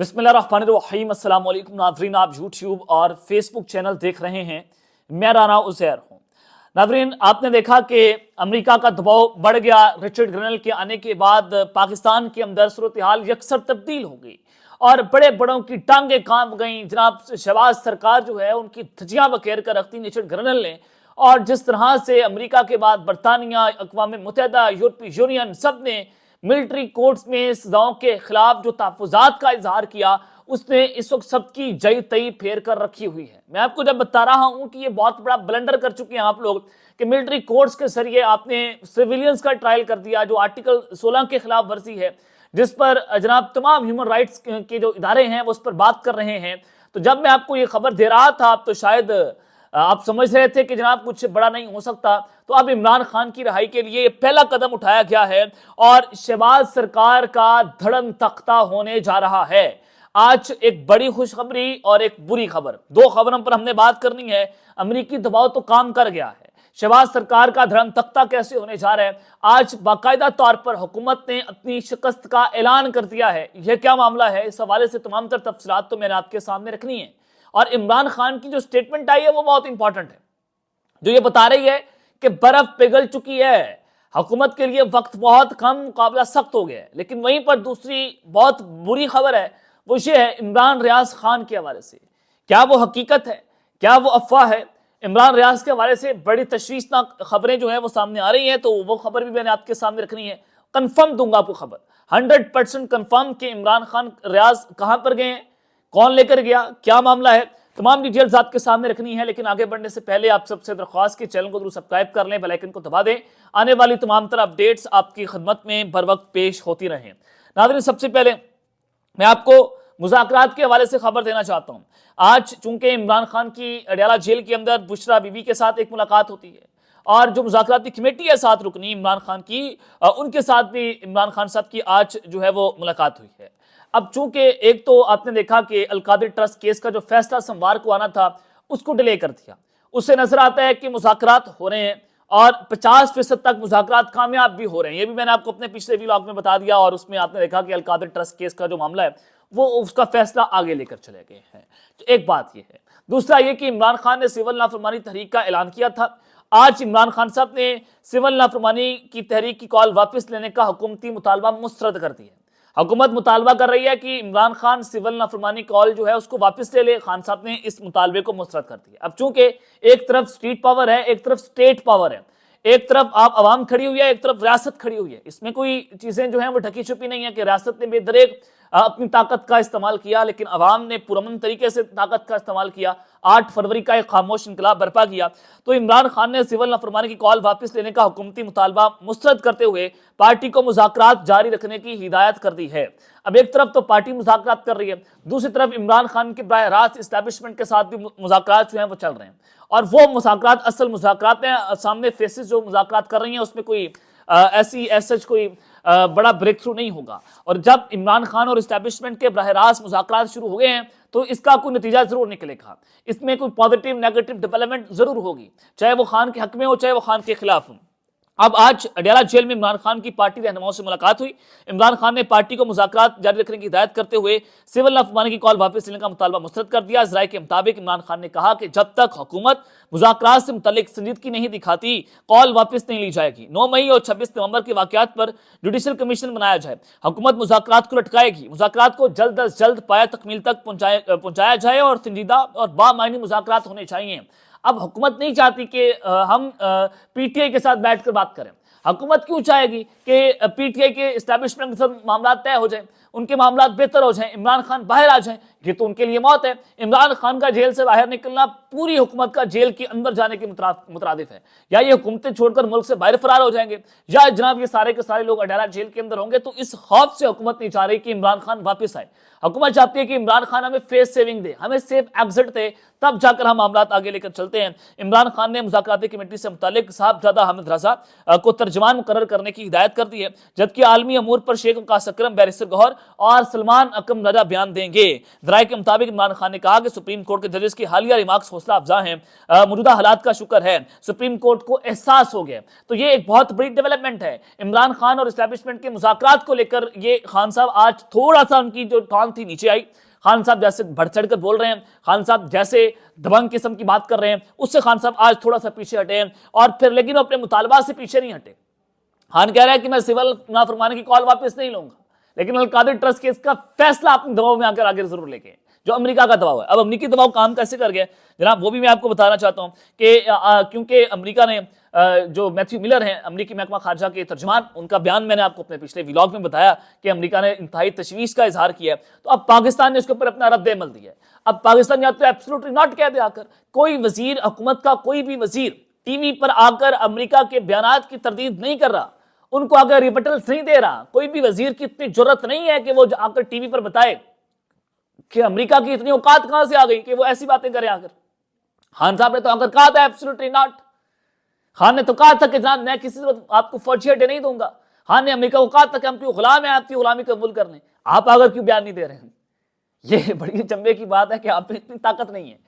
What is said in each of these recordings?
बिस्मिल्लाहिर्रहमानिर्रहीम। अस्सलाम वालेकुम नाज़रीन, आप यूट्यूब और फेसबुक चैनल देख रहे हैं। मैं राना उज़ैर हूँ। नाज़रीन, आपने देखा कि अमेरिका का दबाव बढ़ गया। रिचर्ड ग्रेनल के आने के बाद पाकिस्तान के अंदर सूरत हाल यकसर तब्दील हो गई और बड़े बड़ों की टांगें कांप गईं। जनाब शहबाज सरकार जो है उनकी धज्जियां बखेर कर रखती रिचर्ड ग्रेनल ने, और जिस तरह से अमेरिका के बाद बरतानिया, अक़वाम मुत्तहिदा, यूरोपीय यूनियन सब ने मिलिट्री कोर्ट्स में सजाओं के खिलाफ जो तहफ़्फ़ुज़ात का इजहार किया, उसने इस वक्त सबकी जई तई फेर कर रखी हुई है। मैं आपको जब बता रहा हूं कि ये बहुत बड़ा ब्लंडर कर चुके हैं आप लोग कि मिलिट्री कोर्ट्स के जरिए आपने सिविलियंस का ट्रायल कर दिया, जो आर्टिकल 16 के खिलाफ वर्जी है, जिस पर जनाब तमाम ह्यूमन राइट्स के जो इदारे हैं वो उस पर बात कर रहे हैं। तो जब मैं आपको ये खबर दे रहा था तो शायद आप समझ रहे थे कि जनाब कुछ बड़ा नहीं हो सकता। तो अब इमरान खान की रिहाई के लिए पहला कदम उठाया गया है और शहबाज सरकार का धड़म तख्ता होने जा रहा है। आज एक बड़ी खुशखबरी और एक बुरी खबर, दो खबरों पर हमने बात करनी है। अमेरिकी दबाव तो काम कर गया है, शहबाज सरकार का धर्म तख्ता कैसे होने जा रहा है। आज बाकायदा तौर पर हुकूमत ने अपनी शिकस्त का ऐलान कर दिया है। यह क्या मामला है, इस हवाले से तमाम तर तफसीलात तो मैंने आपके सामने रखनी है। और इमरान खान की जो स्टेटमेंट आई है वो बहुत इंपॉर्टेंट है, जो ये बता रही है कि बर्फ पिघल चुकी है, हुकूमत के लिए वक्त बहुत कम, मुकाबला सख्त हो गया है। लेकिन वहीं पर दूसरी बहुत बुरी खबर है, वो ये है इमरान रियाज खान के हवाले से। क्या वो हकीकत है, क्या वो अफवाह है? इमरान रियाज के हवाले से बड़ी तशवीशनाक खबरें जो है वो सामने आ रही हैं, तो वो खबर भी मैंने आपके सामने रखनी है। कंफर्म दूंगा आपको खबर, 100% कंफर्म कि इमरान खान रियाज कहां पर गए हैं, कौन लेकर गया, क्या मामला है, तमाम डिटेल्स आपके सामने रखनी है। लेकिन आगे बढ़ने से पहले आप सबसे दरख्वास्त कि चैनल को जरूर सब्सक्राइब कर लें, बेल आइकन को दबा दें, आने वाली तमाम तरह अपडेट्स आपकी खिदमत में बर वक्त पेश होती रहें। नाज़रीन, सबसे पहले मैं आपको मुज़ाकरात के हवाले से खबर देना चाहता हूं। आज चूंकि इमरान खान की अडयाला जेल के अंदर बुशरा बीबी के साथ एक मुलाकात होती है और जो मुज़ाकराती कमेटी है साथ रुकनी इमरान खान की, उनके साथ भी इमरान खान साहब की आज जो है वो मुलाकात हुई है। अब चूंकि एक तो आपने देखा कि अल-कादिर ट्रस्ट केस का जो फैसला सोमवार को आना था उसको डिले कर दिया। उससे नजर आता है कि मुज़ाकरात हो रहे हैं और 50% तक मुज़ाकरात कामयाब भी हो रहे हैं। ये भी मैंने आपको अपने पिछले व्लॉग में बता दिया और उसमें आपने देखा कि अल-कादिर ट्रस्ट केस का जो मामला है वो उसका फैसला आगे लेकर चले गए हैं। तो एक बात ये है। दूसरा ये कि इमरान खान ने सिविल नाफरमानी तहरीक का ऐलान किया था। आज इमरान खान साहब ने सिविल नाफरमानी की तहरीक की कॉल वापस लेने का हुकूमती मुतालबा मुस्तरद कर दिया। हुकूमत मुतालबा कर रही है कि इमरान खान सिविल नाफरमानी कॉल जो है उसको वापस ले ले। खान साहब ने इस मुतालबे को मुस्तरद कर दिया। अब चूंकि एक तरफ स्ट्रीट पावर है, एक तरफ स्टेट पावर है, एक तरफ आप आवाम खड़ी हुई है, एक तरफ रियासत खड़ी हुई है। इसमें कोई चीजें जो हैं वो ढकी छुपी नहीं है कि रियासत ने बेदरेक अपनी ताकत का इस्तेमाल किया, लेकिन अवाम ने पुरअमन तरीके से ताकत का इस्तेमाल किया। 8 फरवरी का एक खामोश इंकलाब बर्पा किया। तो इमरान खान ने सिविल नाफरमानी की कॉल वापस लेने का हुकूमती मुतालबा मुस्तरद करते हुए पार्टी को मुज़ाकरात जारी रखने की हिदायत कर दी है। अब एक तरफ तो पार्टी मुज़ाकरात कर रही है, दूसरी तरफ इमरान खान के बराह रास्त इस्टेब्लिशमेंट के साथ भी मुज़ाकरात जो हैं वो चल रहे हैं। और वो मुज़ाकरात असल मुज़ाकरात हैं, सामने फेसेस जो मुज़ाकरात कर रही हैं उसमें कोई ऐसी कोई बड़ा ब्रेक थ्रू नहीं होगा। और जब इमरान खान और इस्टेब्लिशमेंट के बराह रास्त मुज़ाकरात शुरू हो गए हैं तो इसका कोई नतीजा जरूर निकलेगा। इसमें कोई पॉजिटिव नेगेटिव डेवलपमेंट जरूर होगी, चाहे वो खान के हक में हो चाहे वो खान के खिलाफ हो। अब आज अडयाला जेल में इमरान खान की पार्टी रहनुमाओं से मुलाकात हुई। इमरान खान ने पार्टी को मुज़ाकरात जारी रखने की हिदायत करते हुए सिविल नाफरमानी की कॉल वापस लेने का मुतालबा मुस्तरद कर दिया। ज़राए के मुताबिक इमरान खान ने कहा कि जब तक हुकूमत मुज़ाकरात से मुतल्लिक संजीदगी नहीं दिखाती कॉल वापस नहीं ली जाएगी। 9 मई और 26 नवंबर के वाक़यात पर जुडिशल कमीशन बनाया जाए। हुकूमत मुज़ाकरात को लटकाएगी, मुज़ाकरात को जल्द अज जल्द पाया तकमील तक पहुँचाया जाए और संजीदा और बामायनी मुज़ाकरात होने चाहिए। अब हुकूमत नहीं चाहती कि हम पीटीआई के साथ बैठकर बात करें। हुकूमत क्यों चाहेगी कि पीटीआई के एस्टैब्लिशमेंट के साथ मामला तय हो जाए, उनके मामला बेहतर हो जाए, इमरान खान बाहर आ जाए? ये तो उनके लिए मौत है। इमरान खान का जेल से बाहर निकलना पूरी हुकूमत का जेल के अंदर जाने के मुतरादिफ है। या ये हुकूमतें छोड़कर मुल्क से बाहर फरार हो जाएंगे, या जनाब ये सारे के सारे लोग अडयाला जेल के अंदर होंगे। तो इस खौफ से हुकूमत नहीं चाह रही कि इमरान खान वापस आए। हुकूमत चाहती है कि इमरान खान हमें फेस सेविंग दे, हमें सेफ एग्जिट दे, तब जाकर हम मामला आगे लेकर चलते हैं। इमरान खान ने मुज़ाकराती कमेटी से मुतालिक साहबजादा हामिद रज़ा को तर्जमान मुकर्रर करने की हिदायत कर दी है, जबकि आलमी अमूर पर शेख वकास अकरम, बैरिस्टर गौहर और सलमान अकरम रजा बयान देंगे। ज़राए के मुताबिक इमरान खान ने कहा कि सुप्रीम कोर्ट के जजेस की हालिया रिमार्क्स हौसला अफजा हैं। मौजूदा हालात का शुक्र है सुप्रीम कोर्ट को एहसास हो गया। तो ये एक बहुत बड़ी डेवलपमेंट है। इमरान खान और एस्टैब्लिशमेंट के मुज़ाकरात को लेकर ये खान साहब आज थोड़ा सा उनकी जो टॉन शांत थी नीचे आई। खान साहब जैसे बढ़ चढ़ कर बोल रहे हैं, खान साहब जैसे दबंग किस्म की बात कर रहे हैं, उससे खान साहब आज थोड़ा सा पीछे हटे हैं। और फिर लेकिन वो अपने मुतालबा से पीछे नहीं हटे। खान कह रहा है कि मैं सिविल नाफरमानी की कॉल वापस नहीं लूंगा, लेकिन अल-कादिर ट्रस्ट केस का फैसला अपने दबाव में आकर आगे जरूर लेके, जो अमेरिका का दबाव है। अब अमेरिकी दबाव काम कैसे कर गया जनाब, वो भी मैं आपको बताना चाहता हूं कि क्योंकि अमेरिका ने जो मैथ्यू मिलर हैं अमेरिकी महकमा खारजा के तर्जमान, उनका बयान मैंने आपको अपने पिछले व्लॉग में बताया कि अमेरिका ने इंतहाई तशवीश का इजहार किया है। तो अब पाकिस्तान ने उसके ऊपर अपना रद्द अमल दिया है। अब पाकिस्तान या तो एब्सोल्युटली नॉट कह दे आकर, कोई वजीर हुकूमत का कोई भी वजीर टीवी पर आकर अमेरिका के बयानात की तरदीद नहीं कर रहा, उनको अगर रिबटल्स नहीं दे रहा, कोई भी वजीर की इतनी जरूरत नहीं है कि वो आकर टीवी पर बताए कि अमेरिका की इतनी औकात कहां से आ गई कि वो ऐसी बातें करे आकर। खान साहब ने तो आकर कहा था एब्सोल्युटली नॉट। खान ने तो कहा था कि जनाब मैं किसी को आपको फौजी अड्डे नहीं दूंगा। खान ने अमेरिका को कहा था कि हम क्यों गुलाम है, आपकी गुलामी कबूल कर लें। आप अगर क्यों बयान नहीं दे रहे हैं? ये बड़ी चंबे की बात है कि आप में इतनी ताकत नहीं है।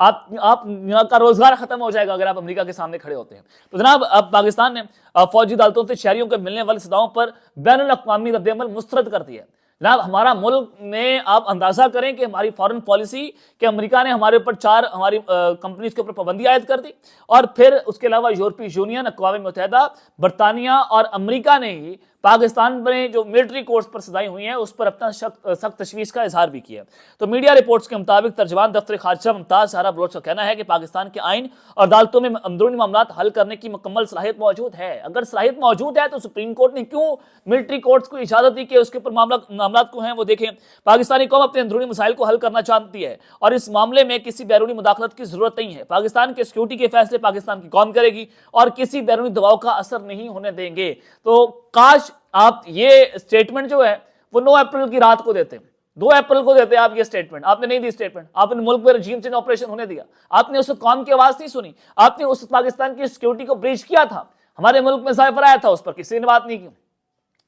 आपका रोजगार खत्म हो जाएगा अगर आप अमेरिका के सामने खड़े होते हैं। तो जनाब अब पाकिस्तान ने फौजी अदालतों से शहरियों को मिलने वाली सजाओं पर बैनुल-अक़वामी रद्द-ए-अमल मुस्तरद कर दिया है। जनाब हमारा मुल्क में आप अंदाजा करें कि हमारी फॉरेन पॉलिसी कि अमेरिका ने हमारे ऊपर 4 हमारी कंपनीज के ऊपर पाबंदी आयद कर दी, और फिर उसके अलावा यूरोपीय यूनियन, अक़वाम मुत्तहिदा, बरतानिया और अमेरिका ने ही पाकिस्तान में जो मिलिट्री कोर्स पर सजाएं हुई हैं उस पर अपना सख्त तशवीश का इजहार भी किया। तो मीडिया रिपोर्ट्स के मुताबिक तर्जमान दफ्तर खारजा मुमताज सहारा बलोच का कहना है कि पाकिस्तान के आइन और अदालतों में अंदरूनी मामलात हल करने की मुकम्मल सलाहियत मौजूद है। अगर सलाहियत मौजूद है तो सुप्रीम कोर्ट ने क्यों मिलिट्री कोर्ट्स को इजाजत दी कि उसके ऊपर मामलात को हैं वो देखें। पाकिस्तानी कौम अपने अंदरूनी मसाइल को हल करना चाहती है और इस मामले में किसी बैरूनी मुदाखलत की जरूरत नहीं है। पाकिस्तान के सिक्योरिटी के फैसले पाकिस्तान की कौम करेगी और किसी बैरूनी दबाव का असर नहीं होने देंगे। तो काश आप ये स्टेटमेंट जो है वो 9 अप्रैल की रात को देते, 2 अप्रैल को देते आप ये स्टेटमेंट। आपने नहीं दी स्टेटमेंट, आपने मुल्क में रजीम चेंज ऑपरेशन होने दिया, आपने उस कौम की आवाज नहीं सुनी, आपने उस पाकिस्तान की सिक्योरिटी को ब्रीच किया था, हमारे मुल्क में साइफर आया था, उस पर किसी ने बात नहीं की,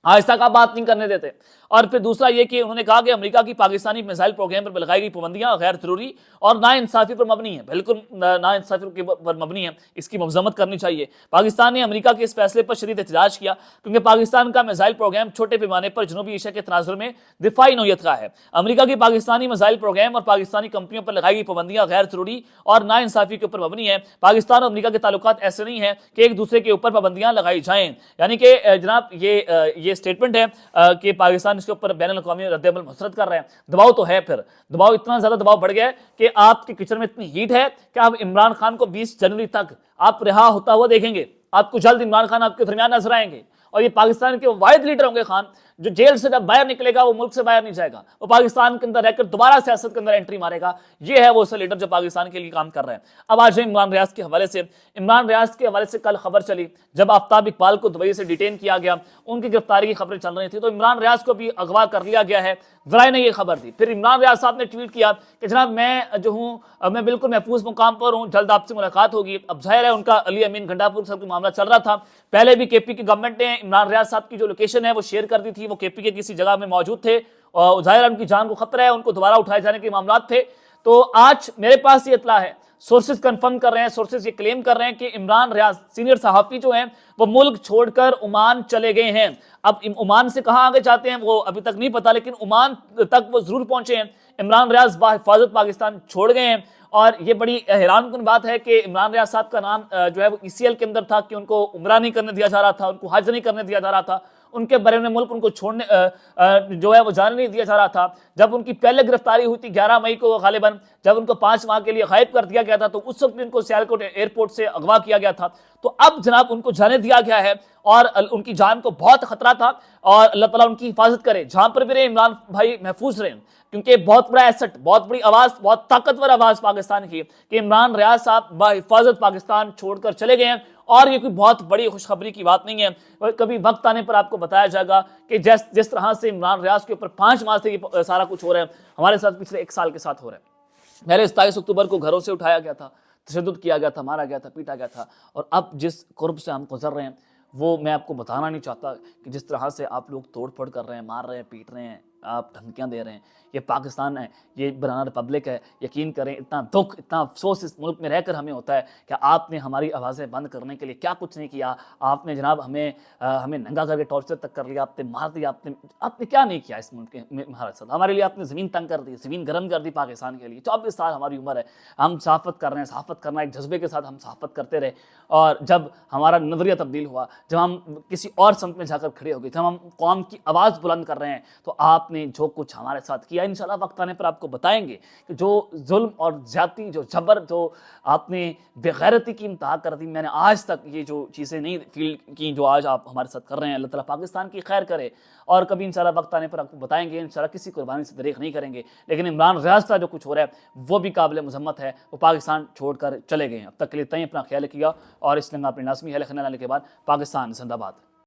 आज तक आप बात नहीं करने देते। और फिर दूसरा ये कि उन्होंने कहा कि अमेरिका की पाकिस्तानी मिसाइल प्रोग्राम पर लगाई गई पाबंदियां गैर जरूरी और नाइंसाफी पर मबनी है। बिल्कुल नाइंसाफी पर मबनी है, इसकी मजम्मत करनी चाहिए। पाकिस्तान ने अमेरिका के इस फैसले पर शदीद एहतजाज किया क्योंकि पाकिस्तान का मिसाइल प्रोग्राम छोटे पैमाने पर जनूबी एशिया के तनाजुर में दिफाई नौयत का है। अमेरिका की पाकिस्तानी मिसाइल प्रोग्राम और पाकिस्तानी कंपनियों पर लगाई गई पाबंदियां गैर जरूरी और नाइंसाफी के ऊपर मबनी है। पाकिस्तान और अमेरिका के ताल्लुकात ऐसे नहीं है कि एक दूसरे के ऊपर पाबंदियां लगाई जाएं। यानी कि जनाब ये स्टेटमेंट है कि पाकिस्तान इसके ऊपर बैनुल-अक़वामी रद्द-ए-अमल मुस्तरद कर रहे हैं। दबाव तो है, फिर दबाव इतना ज्यादा दबाव बढ़ गया है कि आपके किचन में इतनी हीट है कि आप इमरान खान को 20 जनवरी तक आप रिहा होता हुआ देखेंगे। आपको जल्द इमरान खान आपके दरमियान नजर आएंगे और ये पाकिस्तान के वाहिद लीडर होंगे खान जो जेल से जब बाहर निकलेगा वो मुल्क से बाहर नहीं जाएगा, वो पाकिस्तान के अंदर रहकर दोबारा सियासत के अंदर एंट्री मारेगा। ये है वो ऐसा लीडर जो पाकिस्तान के लिए काम कर रहे हैं। अब आज इमरान रियाज के हवाले से, इमरान रियाज के हवाले से कल खबर चली जब आफ्ताब इकबाल को दुबई से डिटेन किया गया, उनकी गिरफ्तारी की खबरें चल रही थी, तो इमरान रियाज को भी अगवा कर लिया गया है। ज़राए ने यह खबर दी। फिर इमरान रियाज साहब ने ट्वीट किया कि जनाब मैं जो हूँ मैं बिल्कुल महफूज मुकाम पर हूँ, जल्द आपसे मुलाकात होगी। अब जाहिर है उनका अली अमीन गंडापुर साहब का मामला चल रहा था, पहले भी केपी की गवर्नमेंट ने इमरान रियाज साहब की जो लोकेशन है वो शेयर कर दी थी, वो केपी के किसी जगह में मौजूद थे और जाहिर है उनकी जान को खतरा है, उनको दोबारा उठाए जाने के मामला थे। तो आज मेरे पास ये इत्तला है, सोर्सेज कंफर्म कर रहे हैं, सोर्सेज ये क्लेम कर रहे हैं कि इमरान रियाज सीनियर सहाफी जो हैं वो मुल्क छोड़कर ओमान चले गए हैं। अब ओमान से कहां आगे जाते हैं वो अभी तक नहीं पता, लेकिन ओमान तक वो जरूर पहुंचे हैं। इमरान रियाज बाहिफाजत पाकिस्तान छोड़ गए हैं और ये बड़ी हैरानकुन बात है कि इमरान रियाज साहब का नाम जो है वो ईसीएल के अंदर था कि उनको उम्रा नहीं करने दिया जा रहा था, उनको हज नहीं करने दिया जा रहा था, उनके बरेन मुल्क उनको छोड़ने जो है वो जाने नहीं दिया जा रहा था। जब उनकी पहले गिरफ्तारी हुई थी 11 मई को गालिबन, जब उनको 5 माह के लिए गायब कर दिया गया था तो उस वक्त भी उनको सियालकोट एयरपोर्ट से अगवा किया गया था। तो अब जनाब उनको जाने दिया गया है और उनकी जान को बहुत खतरा था और अल्लाह ताला उनकी हिफाजत करे, जहां पर भी रहे इमरान भाई महफूज रहे, क्योंकि बहुत बड़ा एसेट, बहुत बड़ी आवाज, बहुत ताकतवर आवाज पाकिस्तान की कि इमरान रियाज साहब बाहिफाजत पाकिस्तान छोड़कर चले गए हैं। और ये कोई बहुत बड़ी खुशखबरी की बात नहीं है, कभी वक्त आने पर आपको बताया जाएगा कि जिस तरह से इमरान रियाज के ऊपर 5 माह से ये सारा कुछ हो रहा है, हमारे साथ पिछले 1 साल के साथ हो रहा है। पहले 27 अक्टूबर को घरों से उठाया गया था, तशद्दुद किया गया था, मारा गया था, पीटा गया था, और अब जिस कुर्ब से हम गुजर रहे हैं वो मैं आपको बताना नहीं चाहता कि जिस तरह से आप लोग तोड़ फोड़ कर रहे हैं, मार रहे हैं, पीट रहे हैं, आप धमकियां दे रहे हैं, یہ پاکستان ہے, یہ بنانا ریپبلک ہے. یقین کریں اتنا دکھ, اتنا افسوس اس ملک میں رہ کر ہمیں ہوتا ہے کہ آپ نے ہماری آوازیں بند کرنے کے لیے کیا کچھ نہیں کیا. آپ نے جناب ہمیں ننگا کر کے ٹارچر تک کر لیا, آپ نے مار دیا, آپ نے کیا نہیں کیا اس ملک کے ہمارے ساتھ. ہمارے لیے آپ نے زمین تنگ کر دی, زمین گرم کر دی پاکستان کے لیے. 24 سال ہماری عمر ہے, ہم صحافت کر رہے ہیں, صحافت کرنا ایک جذبے کے ساتھ ہم صحافت کرتے رہے. اور جب ہمارا نظریہ تبدیل ہوا, جب ہم کسی اور سمت میں جا کر کھڑے ہو گئے, جب ہم قوم کی آواز بلند کر رہے ہیں, تو آپ نے جو کچھ ہمارے ساتھ کیا انشاءاللہ وقت آنے پر آپ کو بتائیں گے کہ جو ظلم اور زیادتی, جو جبر, جو آپ نے بے غیرتی کی انتہا کر دی. میں نے آج تک یہ جو چیزیں نہیں فیل کی جو آج آپ ہمارے ساتھ کر رہے ہیں. اللہ تعالیٰ پاکستان کی خیر کرے, اور کبھی انشاءاللہ وقت آنے پر آپ کو بتائیں گے. انشاءاللہ کسی قربانی سے دریغ نہیں کریں گے. لیکن عمران ریاض کا جو کچھ ہو رہا ہے وہ بھی قابل مذمت ہے. وہ پاکستان چھوڑ کر چلے گئے ہیں. اب تک کے لیے اتنا ہی. اپنا خیال رکھیے گا, اور اس لنگا اپنے لازمی خیال رکھنے والے کے بعد پاکستان زندہ باد.